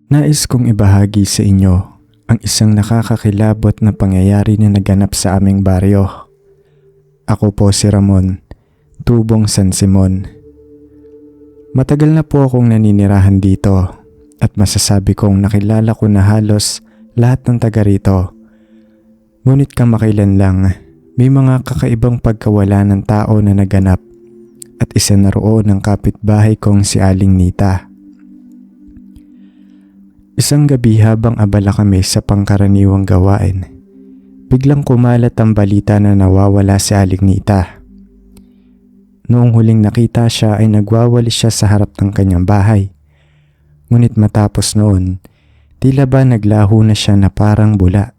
Nais kong ibahagi sa inyo ang isang nakakakilabot na pangyayari na naganap sa aming baryo. Ako po si Ramon, Tubong San Simon. Matagal na po akong naninirahan dito at masasabi kong nakilala ko na halos lahat ng taga rito. Ngunit kamakailan lang, may mga kakaibang pagkawala ng tao na naganap at isa na roon ng kapitbahay kong si Aling Nita. Isang gabi habang abala kami sa pangkaraniwang gawain, biglang kumalat ang balita na nawawala si Aling Nita. Noong huling nakita siya ay nagwawalis siya sa harap ng kanyang bahay. Ngunit matapos noon, tila ba naglaho na siya na parang bula.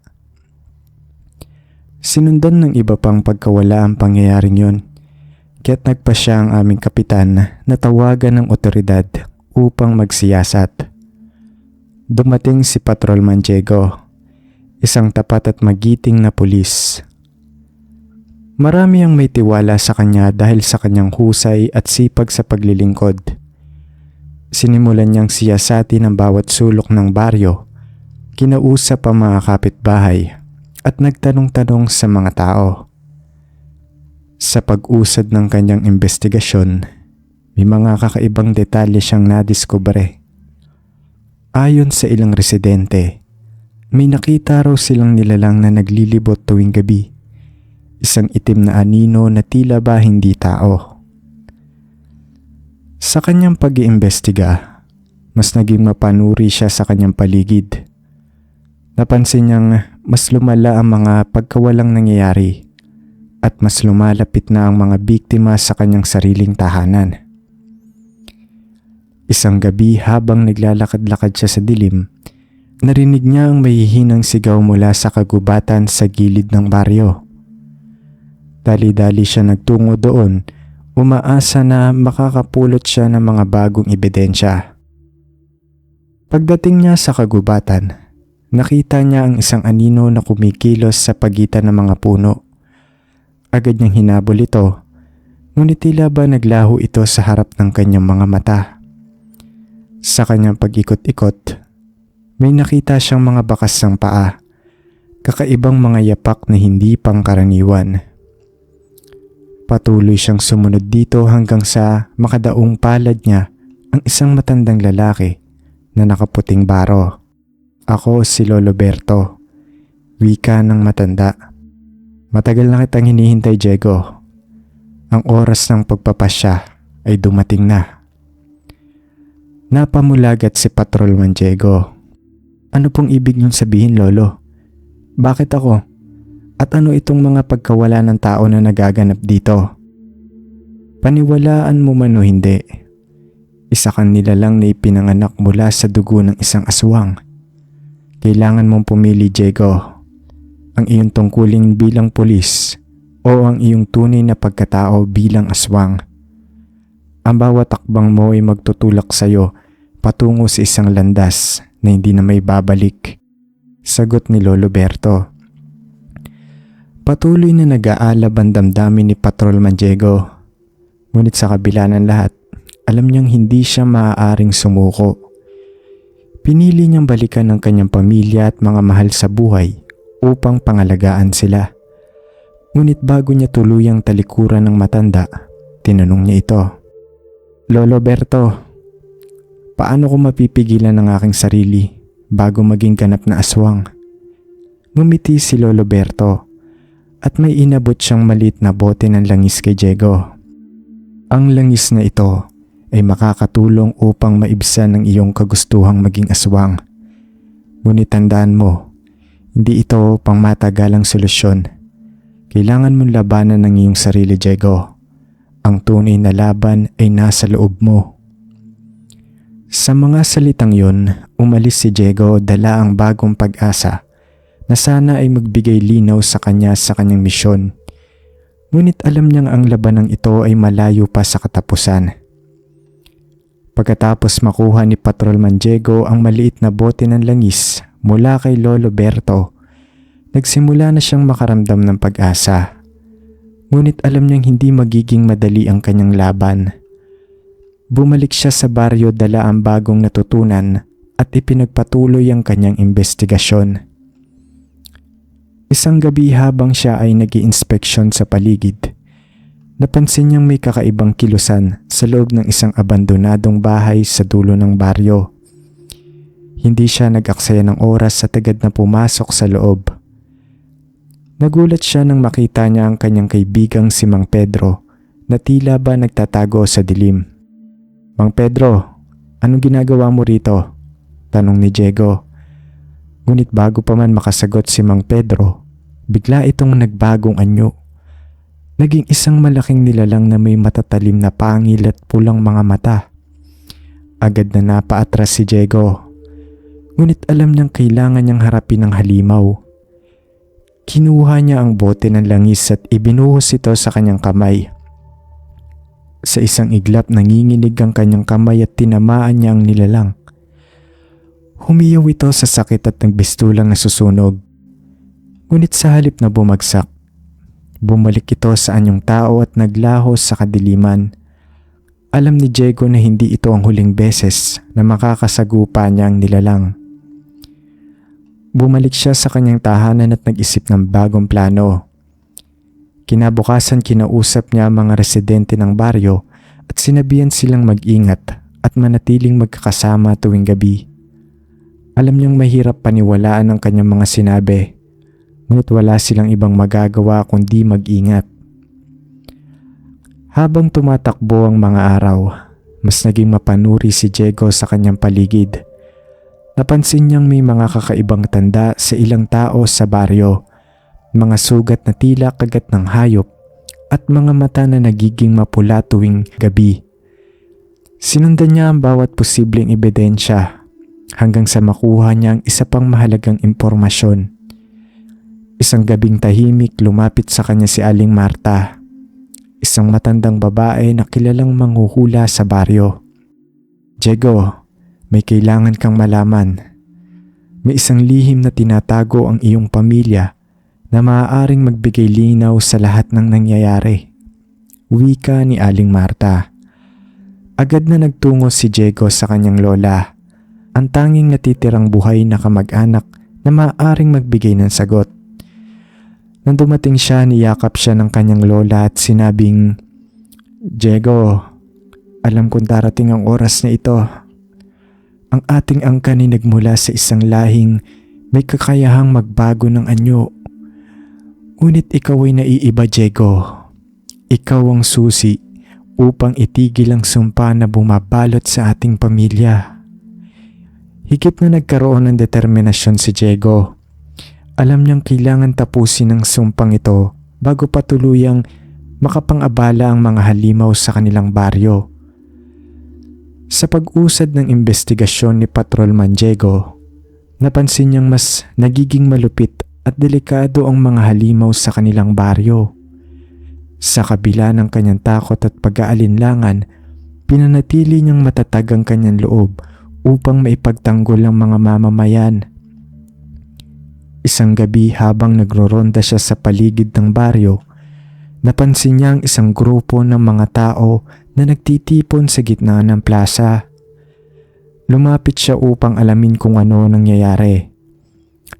Sinundan ng iba pang pagkawala ang pangyayaring yon, kaya't nagpa siya ang aming kapitan na tawagan ng otoridad upang magsiyasat. Dumating si Patrolman Diego, isang tapat at magiting na pulis. Marami ang may tiwala sa kanya dahil sa kanyang husay at sipag sa paglilingkod. Sinimulan niyang siyasatin ang bawat sulok ng baryo, kinausap ang mga kapitbahay at nagtanong-tanong sa mga tao. Sa pag-usad ng kanyang investigasyon, may mga kakaibang detalye siyang nadiskubre. Ayon sa ilang residente, may nakita raw silang nilalang na naglilibot tuwing gabi. Isang itim na anino na tila ba hindi tao. Sa kanyang pag-iimbestiga, mas naging mapanuri siya sa kanyang paligid. Napansin niyang mas lumala ang mga pagkawalang nangyayari at mas lumalapit na ang mga biktima sa kanyang sariling tahanan. Isang gabi habang naglalakad-lakad siya sa dilim, narinig niya ang mahihinang sigaw mula sa kagubatan sa gilid ng baryo. Dali-dali siya nagtungo doon, umaasa na makakapulot siya ng mga bagong ebidensya. Pagdating niya sa kagubatan, nakita niya ang isang anino na kumikilos sa pagitan ng mga puno. Agad niyang hinabol ito, ngunit tila ba naglaho ito sa harap ng kanyang mga mata. Sa kanyang pag-ikot-ikot, may nakita siyang mga bakas ng paa, kakaibang mga yapak na hindi pangkaraniwan. Patuloy siyang sumunod dito hanggang sa makadaong palad niya ang isang matandang lalaki na nakaputing baro. Ako si Lolo Berto, wika ng matanda. Matagal na kitang hinihintay, Diego. Ang oras ng pagpapasya ay dumating na. Napamulagat si Patrolman Diego. Ano pong ibig niyong sabihin, Lolo? Bakit ako? At ano itong mga pagkawala ng tao na nagaganap dito? Paniwalaan mo man o hindi, isa kang nilalang na ipinanganak mula sa dugo ng isang aswang. Kailangan mong pumili, Diego. Ang iyong tungkulin bilang pulis o ang iyong tunay na pagkatao bilang aswang. Ang bawat takbang mo ay magtutulak sa iyo patungo sa isang landas na hindi na may babalik. Sagot ni Lolo Berto. Patuloy na nag-aalab ang damdamin ni Patrolman Diego. Ngunit sa kabila ng lahat, alam niyang hindi siya maaaring sumuko. Pinili niyang balikan ang kanyang pamilya at mga mahal sa buhay upang pangalagaan sila. Ngunit bago niya tuluyang talikuran ng matanda, tinanong niya ito. Lolo Berto, paano ko mapipigilan ang aking sarili bago maging ganap na aswang? Ngumiti si Lolo Berto at may inabot siyang maliit na bote ng langis kay Diego. Ang langis na ito ay makakatulong upang maibsan ang iyong kagustuhang maging aswang. Ngunit tandaan mo, hindi ito pang matagalang solusyon. Kailangan mong labanan ng iyong sarili, Diego. Ang tunay na laban ay nasa loob mo. Sa mga salitang yun, umalis si Diego dala ang bagong pag-asa na sana ay magbigay linaw sa kanya sa kanyang misyon. Ngunit alam niyang ang labanang ito ay malayo pa sa katapusan. Pagkatapos makuha ni Patrolman Diego ang maliit na bote ng langis mula kay Lolo Berto, nagsimula na siyang makaramdam ng pag-asa. Ngunit alam niyang hindi magiging madali ang kanyang laban. Bumalik siya sa baryo dala ang bagong natutunan at ipinagpatuloy ang kanyang investigasyon. Isang gabi habang siya ay nag-iinspeksyon sa paligid, napansin niyang may kakaibang kilusan sa loob ng isang abandonadong bahay sa dulo ng baryo. Hindi siya nag-aksaya ng oras at agad na pumasok sa loob. Nagulat siya nang makita niya ang kanyang kaibigang si Mang Pedro na tila ba nagtatago sa dilim. "Mang Pedro, anong ginagawa mo rito?" tanong ni Diego. Ngunit bago pa man makasagot si Mang Pedro, bigla itong nagbagong anyo. Naging isang malaking nilalang na may matatalim na pangil at pulang mga mata. Agad na napaatras si Diego. Ngunit alam niyang kailangan niyang harapin ang halimaw. Kinuha niya ang bote ng langis at ibinuhos ito sa kanyang kamay. Sa isang iglap nanginginig ang kanyang kamay at tinamaan niya ang nilalang. Humiyaw ito sa sakit at nagbistulang nasusunog. Ngunit sa halip na bumagsak, bumalik ito sa anyong tao at naglaho sa kadiliman. Alam ni Diego na hindi ito ang huling beses na makakasagupa niya ang nilalang. Bumalik siya sa kanyang tahanan at nag-isip ng bagong plano. Kinabukasan kinausap niya ang mga residente ng baryo at sinabihan silang mag-ingat at manatiling magkakasama tuwing gabi. Alam niyang mahirap paniwalaan ang kanyang mga sinabi, ngunit wala silang ibang magagawa kundi mag-ingat. Habang tumatakbo ang mga araw, mas naging mapanuri si Diego sa kanyang paligid. Napansin niyang may mga kakaibang tanda sa ilang tao sa baryo, mga sugat na tila kagat ng hayop at mga mata na nagiging mapula tuwing gabi. Sinundan niya ang bawat posibleng ebidensya hanggang sa makuha niya ang isa pang mahalagang impormasyon. Isang gabing tahimik lumapit sa kanya si Aling Marta, isang matandang babae na kilalang manghuhula sa baryo. "Diego, may kailangan kang malaman. May isang lihim na tinatago ang iyong pamilya na maaaring magbigay linaw sa lahat ng nangyayari," wika ni Aling Marta. Agad na nagtungo si Diego sa kanyang lola, ang tanging natitirang buhay na kamag-anak na maaaring magbigay ng sagot. Nang dumating siya, niyakap siya ng kanyang lola at sinabing, "Diego, alam kong darating ang oras na ito. Ang ating angkan ay nagmula sa isang lahing may kakayahang magbago ng anyo. Ngunit ikaw ay naiiba, Diego. Ikaw ang susi upang itigil ang sumpa na bumabalot sa ating pamilya." Higit na nagkaroon ng determinasyon si Diego. Alam niyang kailangan tapusin ang sumpang ito bago pa tuluyang makapang-abala ang mga halimaw sa kanilang baryo. Sa pag-usad ng investigasyon ni Patrolman Diego, napansin niyang mas nagiging malupit at delikado ang mga halimaw sa kanilang baryo. Sa kabila ng kanyang takot at pag-aalinlangan, pinanatili niyang matatag ang kanyang loob upang maipagtanggol ang mga mamamayan. Isang gabi habang nagroronda siya sa paligid ng baryo, napansin niya ang isang grupo ng mga tao na nagtitipon sa gitna ng plaza. Lumapit siya upang alamin kung ano nangyayari.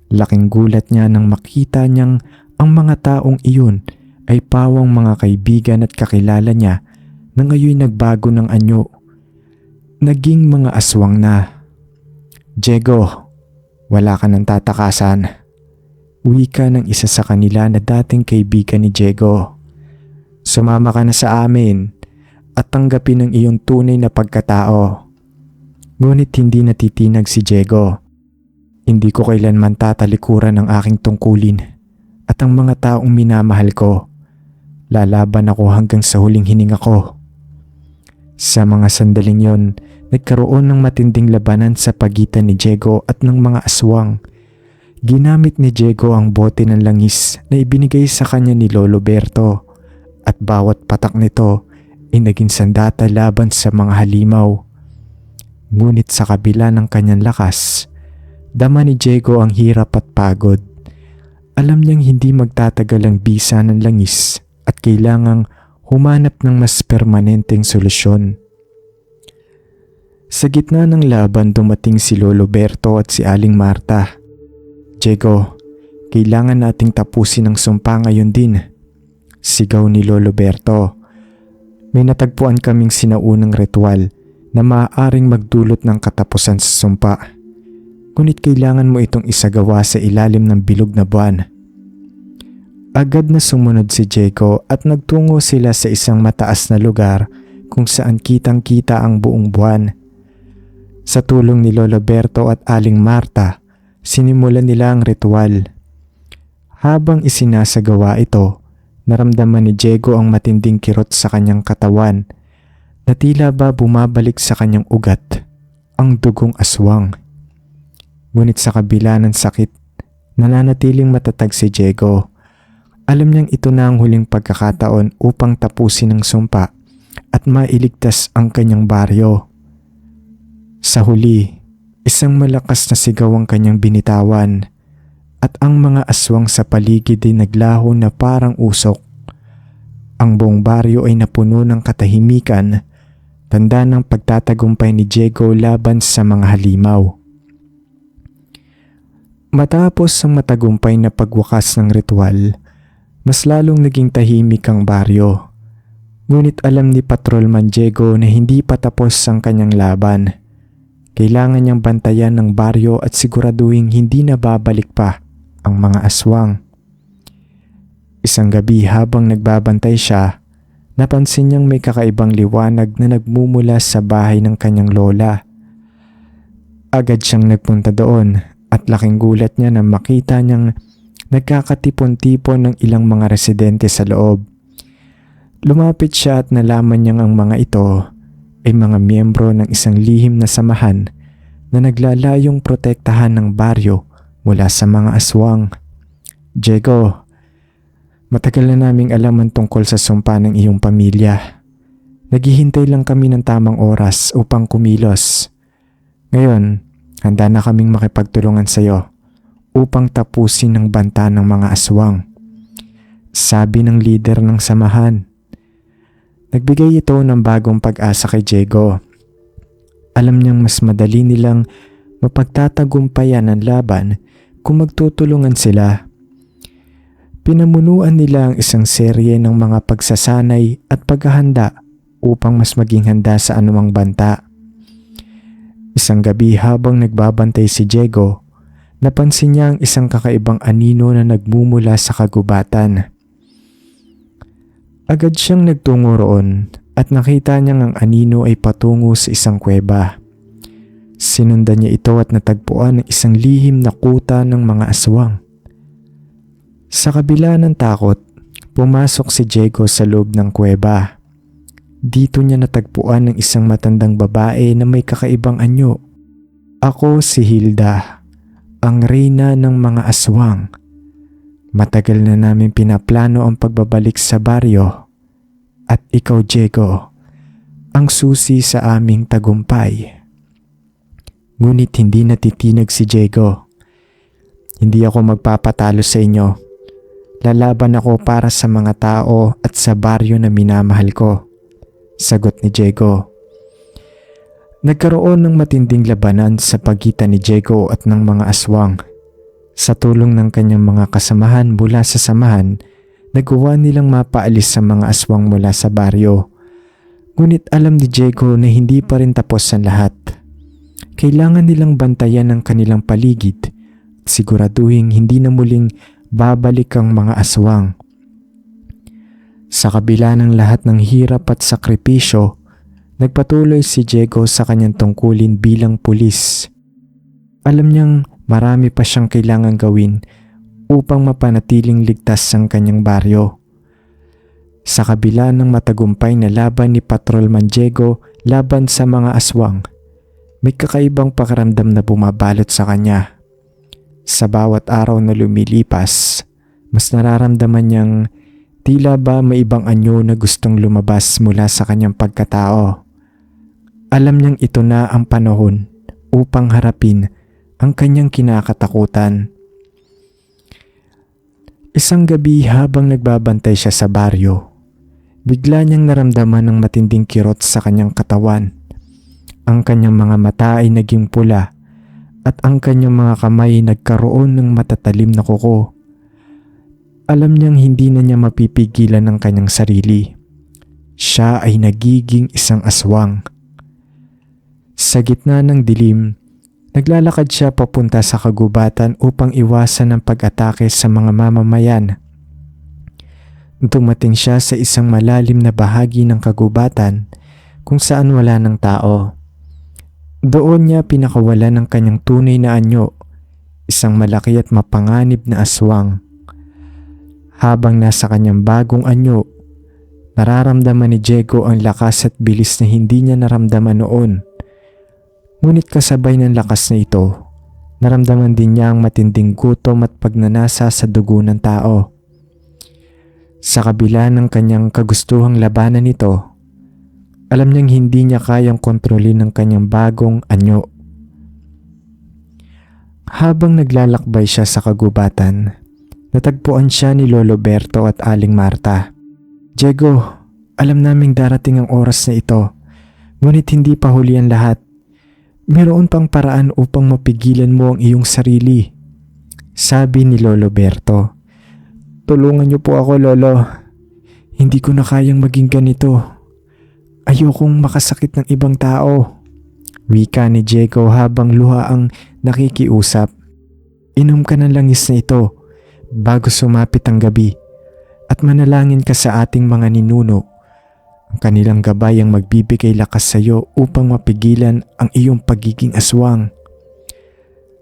Laking gulat niya nang makita niyang ang mga taong iyon ay pawang mga kaibigan at kakilala niya na ngayon nagbago ng anyo. Naging mga aswang na. "Diego, wala ka ng tatakasan," wika ng isa sa kanila na dating kaibigan ni Diego. "Sumama ka na sa amin at tanggapin ang iyong tunay na pagkatao." Ngunit hindi natitinag si Diego. "Hindi ko kailanman tatalikuran ang aking tungkulin at ang mga taong minamahal ko. Lalaban ako hanggang sa huling hininga ko." Sa mga sandaling yon, nagkaroon ng matinding labanan sa pagitan ni Diego at ng mga aswang. Ginamit ni Diego ang bote ng langis na ibinigay sa kanya ni Lolo Berto at bawat patak nito ay naging sandata laban sa mga halimaw. Ngunit sa kabila ng kanyang lakas, dama ni Diego ang hirap at pagod. Alam niyang hindi magtatagal ang bisa ng langis at kailangang humanap ng mas permanenteng solusyon. Sa gitna ng laban dumating si Lolo Berto at si Aling Marta. "Diego, kailangan nating tapusin ang sumpa ngayon din," sigaw ni Lolo Berto. "May natagpuan kaming sinaunang ritual na maaaring magdulot ng katapusan sa sumpa. Ngunit kailangan mo itong isagawa sa ilalim ng bilog na buwan." Agad na sumunod si Diego at nagtungo sila sa isang mataas na lugar kung saan kitang-kita ang buong buwan. Sa tulong ni Lolo Berto at Aling Marta, sinimulan nila ang ritual. Habang isinasagawa ito, naramdaman ni Diego ang matinding kirot sa kanyang katawan na tila ba bumabalik sa kanyang ugat ang dugong aswang. Ngunit sa kabila ng sakit, nananatiling matatag si Diego. Alam niyang ito na ang huling pagkakataon upang tapusin ang sumpa at mailigtas ang kanyang baryo. Sa huli, isang malakas na sigaw ang kanyang binitawan at ang mga aswang sa paligid ay naglaho na parang usok. Ang buong baryo ay napuno ng katahimikan, tanda ng pagtatagumpay ni Diego laban sa mga halimaw. Matapos ang matagumpay na pagwakas ng ritual, mas lalong naging tahimik ang baryo. Ngunit alam ni Patrolman Diego na hindi pa tapos ang kanyang laban. Kailangan niyang bantayan ng baryo at siguraduhin hindi na babalik pa ang mga aswang. Isang gabi habang nagbabantay siya, napansin niyang may kakaibang liwanag na nagmumula sa bahay ng kanyang lola. Agad siyang nagpunta doon at laking gulat niya na makita niyang nagkakatipon-tipon ng ilang mga residente sa loob. Lumapit siya at nalaman niyang ang mga ito ay mga miyembro ng isang lihim na samahan na naglalayong protektahan ng baryo mula sa mga aswang. "Diego, matagal na naming alam ang tungkol sa sumpa ng iyong pamilya. Naghihintay lang kami ng tamang oras upang kumilos. Ngayon, handa na kaming makipagtulungan sa iyo upang tapusin ang banta ng mga aswang," sabi ng leader ng samahan. Nagbigay ito ng bagong pag-asa kay Diego. Alam niyang mas madali nilang mapagtatagumpayan ang laban kung magtutulungan sila. Pinamunuan nila ang isang serye ng mga pagsasanay at paghahanda upang mas maging handa sa anumang banta. Isang gabi habang nagbabantay si Diego, napansin niya ang isang kakaibang anino na nagmumula sa kagubatan. Agad siyang nagtungo roon at nakita niyang ang anino ay patungo sa isang kuweba. Sinundan niya ito at natagpuan ang isang lihim na kuta ng mga aswang. Sa kabila ng takot, pumasok si Diego sa loob ng kuweba. Dito niya natagpuan ang isang matandang babae na may kakaibang anyo. "Ako si Hilda, ang reyna ng mga aswang. Matagal na namin pinaplano ang pagbabalik sa baryo. At ikaw, Diego, ang susi sa aming tagumpay." Ngunit hindi natitinag si Diego. "Hindi ako magpapatalo sa inyo. Lalaban ako para sa mga tao at sa baryo na minamahal ko," sagot ni Diego. Nagkaroon ng matinding labanan sa pagitan ni Diego at ng mga aswang. Sa tulong ng kanyang mga kasamahan mula sa samahan, nagawa nilang mapaalis sa mga aswang mula sa baryo. Ngunit alam ni Diego na hindi pa rin tapos ang lahat. Kailangan nilang bantayan ang kanilang paligid at siguraduhin hindi na muling babalik ang mga aswang. Sa kabila ng lahat ng hirap at sakripisyo, nagpatuloy si Diego sa kanyang tungkulin bilang pulis. Alam niyang marami pa siyang kailangang gawin upang mapanatiling ligtas ang kanyang baryo. Sa kabila ng matagumpay na laban ni Patrolman Diego laban sa mga aswang, may kakaibang pakiramdam na bumabalot sa kanya. Sa bawat araw na lumilipas, mas nararamdaman niyang tila ba may ibang anyo na gustong lumabas mula sa kanyang pagkatao. Alam niyang ito na ang panahon upang harapin ang kanyang kinakatakutan. Isang gabi habang nagbabantay siya sa baryo, bigla niyang naramdaman ng matinding kirot sa kanyang katawan. Ang kanyang mga mata ay naging pula at ang kanyang mga kamay nagkaroon ng matatalim na kuko. Alam niyang hindi na niya mapipigilan ang kanyang sarili. Siya ay nagiging isang aswang. Sa gitna ng dilim, naglalakad siya papunta sa kagubatan upang iwasan ang pag-atake sa mga mamamayan. Dumating siya sa isang malalim na bahagi ng kagubatan kung saan wala ng tao. Doon niya pinakawalan ng kanyang tunay na anyo, isang malaki at mapanganib na aswang. Habang nasa kanyang bagong anyo, nararamdaman ni Diego ang lakas at bilis na hindi niya naramdaman noon. Ngunit kasabay ng lakas na ito, naramdaman din niya ang matinding gutom at pagnanasa sa dugo ng tao. Sa kabila ng kanyang kagustuhang labanan nito, alam niyang hindi niya kayang kontrolin ang kanyang bagong anyo. Habang naglalakbay siya sa kagubatan, natagpuan siya ni Lolo Berto at Aling Marta. "Diego, alam naming darating ang oras na ito, ngunit hindi pa huli ang lahat. Meron pang paraan upang mapigilan mo ang iyong sarili," sabi ni Lolo Berto. "Tulungan niyo po ako, Lolo. Hindi ko na kayang maging ganito. Ayokong makasakit ng ibang tao," wika ni Diego habang luha ang nakikiusap. "Inom ka ng langis na ito bago sumapit ang gabi at manalangin ka sa ating mga ninuno. Ang kanilang gabay ang magbibigay lakas sa iyo upang mapigilan ang iyong pagiging aswang,"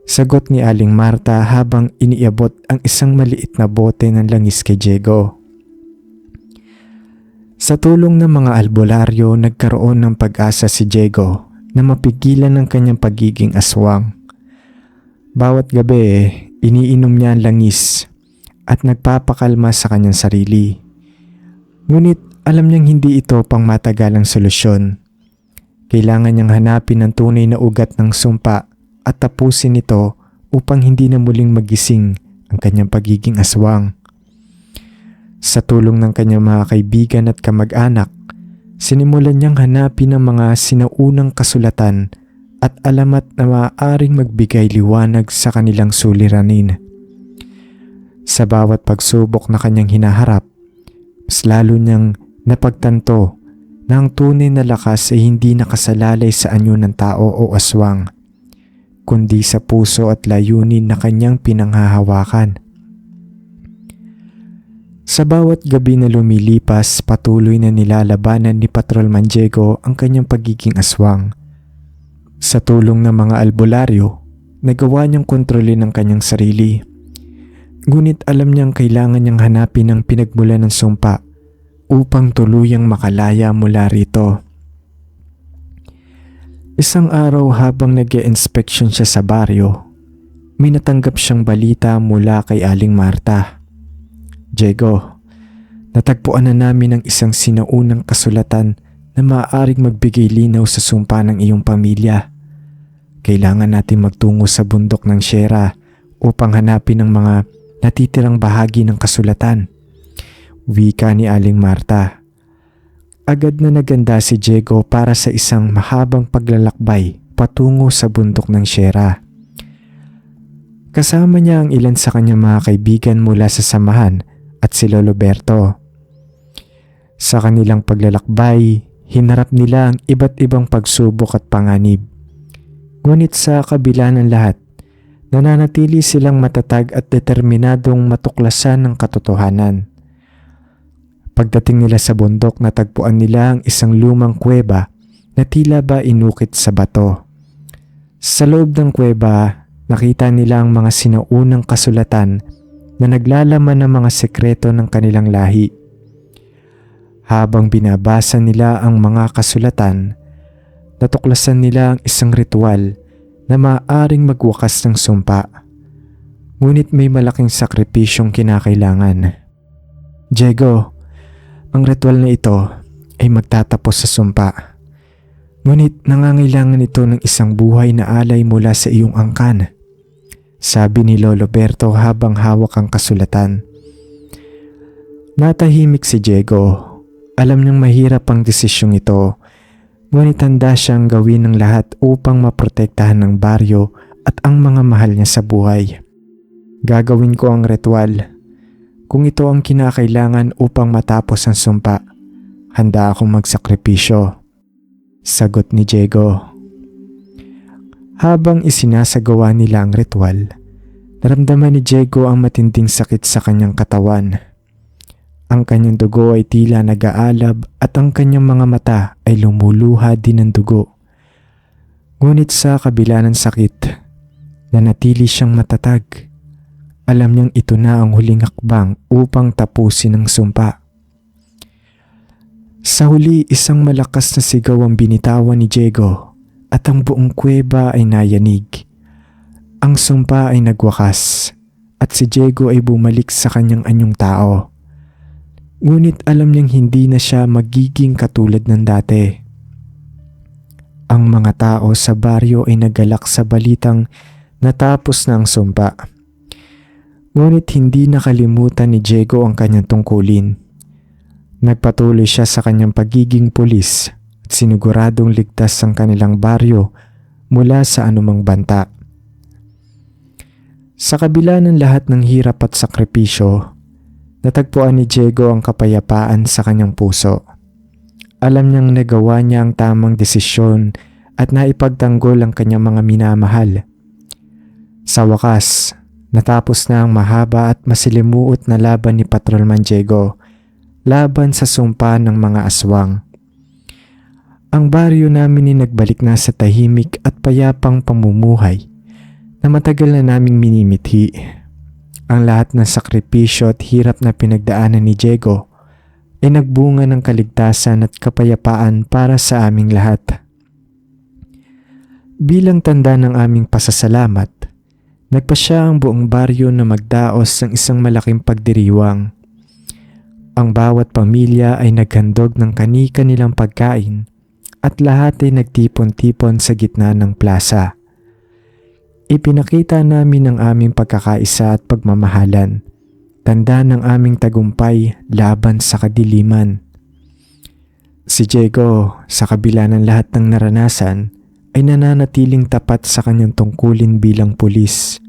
sagot ni Aling Marta habang iniabot ang isang maliit na bote ng langis kay Diego. Sa tulong ng mga albularyo, nagkaroon ng pag-asa si Diego na mapigilan ang kanyang pagiging aswang. Bawat gabi, iniinom niya ang langis at nagpapakalma sa kanyang sarili. Ngunit alam niyang hindi ito pang matagalang solusyon. Kailangan niyang hanapin ang tunay na ugat ng sumpa at tapusin ito upang hindi na muling magising ang kanyang pagiging aswang. Sa tulong ng kanyang mga kaibigan at kamag-anak, sinimulan niyang hanapin ang mga sinaunang kasulatan at alamat na maaaring magbigay liwanag sa kanilang suliranin. Sa bawat pagsubok na kanyang hinaharap, mas lalo niyang napagtanto na ang tunay na lakas ay hindi nakasalalay sa anyo ng tao o aswang, kundi sa puso at layunin na kanyang pinanghahawakan. Sa bawat gabi na lumilipas, patuloy na nilalabanan ni Patrolman Diego ang kanyang pagiging aswang. Sa tulong ng mga albularyo, nagawa niyang kontrolin ang kanyang sarili. Ngunit alam niyang kailangan niyang hanapin ang pinagmulan ng sumpa upang tuluyang makalaya mula rito. Isang araw habang nag-i-inspection siya sa baryo, may natanggap siyang balita mula kay Aling Marta. "Diego, natagpuan na namin ang isang sinaunang kasulatan na maaaring magbigay linaw sa sumpa ng iyong pamilya. Kailangan natin magtungo sa bundok ng Sierra upang hanapin ang mga natitirang bahagi ng kasulatan," wika ni Aling Marta. Agad na naganda si Diego para sa isang mahabang paglalakbay patungo sa bundok ng Sierra. Kasama niya ang ilan sa kanyang mga kaibigan mula sa samahan at si Lolo Berto. Sa kanilang paglalakbay, hinarap nila ang iba't ibang pagsubok at panganib. Ngunit sa kabila ng lahat, nananatili silang matatag at determinadong matuklasan ng katotohanan. Pagdating nila sa bundok, natagpuan nila ang isang lumang kuweba na tila ba inukit sa bato. Sa loob ng kuweba, nakita nila ang mga sinaunang kasulatan na naglalaman ng mga sekreto ng kanilang lahi. Habang binabasa nila ang mga kasulatan, natuklasan nila ang isang ritual na maaaring magwakas ng sumpa. Ngunit may malaking sakripisyong kinakailangan. "Diego, ang ritual na ito ay magtatapos sa sumpa. Ngunit nangangailangan ito ng isang buhay na alay mula sa iyong angkan," sabi ni Lolo Berto habang hawak ang kasulatan. Natahimik si Diego. Alam niyang mahirap ang desisyong ito, Ngunit handa siyang gawin ng lahat upang maprotektahan ng baryo at ang mga mahal niya sa buhay. Gagawin ko ang ritual. Kung ito ang kinakailangan upang matapos ang sumpa, handa akong magsakripisyo. Sagot ni Diego. Habang isinasagawa nila ang ritual, naramdaman ni Diego ang matinding sakit sa kanyang katawan. Ang kanyang dugo ay tila nag-aalab at ang kanyang mga mata ay lumuluha din ng dugo. Ngunit sa kabila ng sakit, nanatili siyang matatag. Alam niyang ito na ang huling hakbang upang tapusin ang sumpa. Sa huli, isang malakas na sigaw ang binitawan ni Diego at ang buong kuweba ay nayanig. Ang sumpa ay nagwakas at si Diego ay bumalik sa kanyang anyong tao. Ngunit alam niyang hindi na siya magiging katulad ng dati. Ang mga tao sa baryo ay nagalak sa balitang natapos na ang sumpa. Ngunit hindi nakalimutan ni Diego ang kanyang tungkulin. Nagpatuloy siya sa kanyang pagiging pulis at siniguradong ligtas ang kanilang baryo mula sa anumang banta. Sa kabila ng lahat ng hirap at sakripisyo, natagpuan ni Diego ang kapayapaan sa kanyang puso. Alam niyang nagawa niya ang tamang desisyon at naipagtanggol ang kanyang mga minamahal. Sa wakas, natapos na ang mahaba at masilimuot na laban ni Patrolman Diego laban sa sumpa ng mga aswang. Ang baryo namin ay nagbalik na sa tahimik at payapang pamumuhay na matagal na naming minimithi. Ang lahat ng sakripisyo at hirap na pinagdaanan ni Diego ay nagbunga ng kaligtasan at kapayapaan para sa aming lahat. Bilang tanda ng aming pasasalamat, nagpasya ang buong baryo na magdaos ng isang malaking pagdiriwang. Ang bawat pamilya ay naghandog ng kani-kanilang pagkain at lahat ay nagtipon-tipon sa gitna ng plaza. Ipinakita namin ang aming pagkakaisa at pagmamahalan, tanda ng aming tagumpay laban sa kadiliman. Si Diego, sa kabila ng lahat ng naranasan, ay nananatiling tapat sa kanyang tungkulin bilang pulis.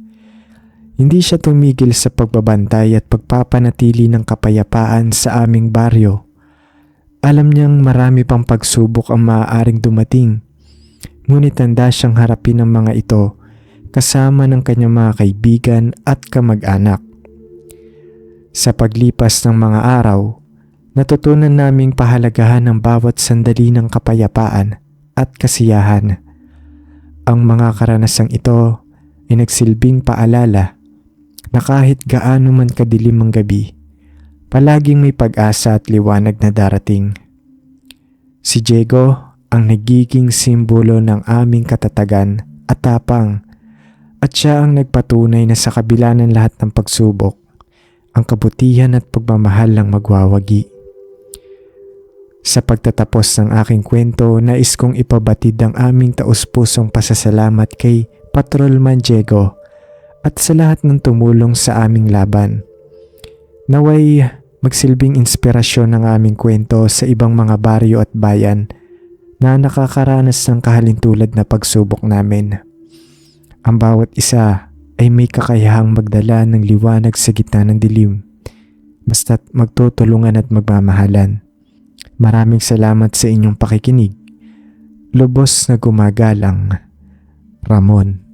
Hindi siya tumigil sa pagbabantay at pagpapanatili ng kapayapaan sa aming baryo. Alam niyang marami pang pagsubok ang maaaring dumating, ngunit handa siyang harapin ang mga ito kasama ng kanyang mga kaibigan at kamag-anak. Sa paglipas ng mga araw, natutunan naming pahalagahan ang bawat sandali ng kapayapaan at kasiyahan. Ang mga karanasang ito ay nagsilbing paalala na kahit gaano man kadilim ang gabi, palaging may pag-asa at liwanag na darating. Si Diego ang nagiging simbolo ng aming katatagan at tapang, at siya ang nagpatunay na sa kabila ng lahat ng pagsubok, ang kabutihan at pagmamahal lang magwawagi. Sa pagtatapos ng aking kwento, nais kong ipabatid ang aming taus-pusong pasasalamat kay Patrolman Diego at sa lahat ng tumulong sa aming laban. Naway magsilbing inspirasyon ng aming kwento sa ibang mga baryo at bayan na nakakaranas ng kahalintulad na pagsubok namin. Ang bawat isa ay may kakayahang magdala ng liwanag sa gitna ng dilim, basta't magtutulungan at magmamahalan. Maraming salamat sa inyong pakikinig. Lubos na gumagalang, Ramon.